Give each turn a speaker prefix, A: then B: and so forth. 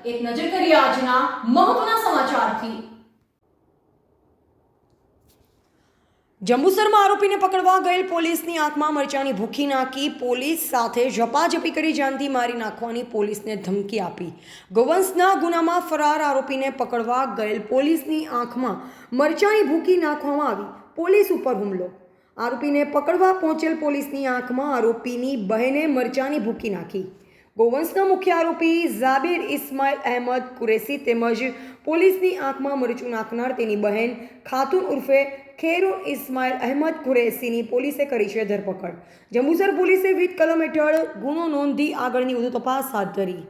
A: એક નજર કરીએ આજના મહત્વના સમાચારથી। જંબુસરમાં આરોપીને પકડવા ગયેલ પોલીસની આંખમાં મરચાની ભૂકી નાખી પોલીસ સાથે ઝપાઝપી કરી જાનથી મારી નાખવાની પોલીસને ધમકી આપી। ગૌવંશના ગુનામાં ફરાર આરોપીને પકડવા ગયેલ પોલીસની આંખમાં મરચાની ભૂકી નાખવામાં આવી, પોલીસ ઉપર હુમલો। આરોપીને પકડવા પહોંચેલ પોલીસની આંખમાં આરોપીની બહેને મરચાની ભૂકી નાખી। ગૌવંશના મુખ્ય આરોપી ઝાબિર ઇસ્માઇલ અહેમદ કુરેશી તેમજ પોલીસની આંખમાં મરચું નાખનાર તેની બહેન ખાતુન ઉર્ફે ખેરુન ઇસ્માઇલ અહેમદ કુરેશીની પોલીસે કરી છે ધરપકડ। જંબુસર પોલીસે વિવિધ કલમ હેઠળ ગુનો નોંધી આગળની વધુ તપાસ હાથ ધરી।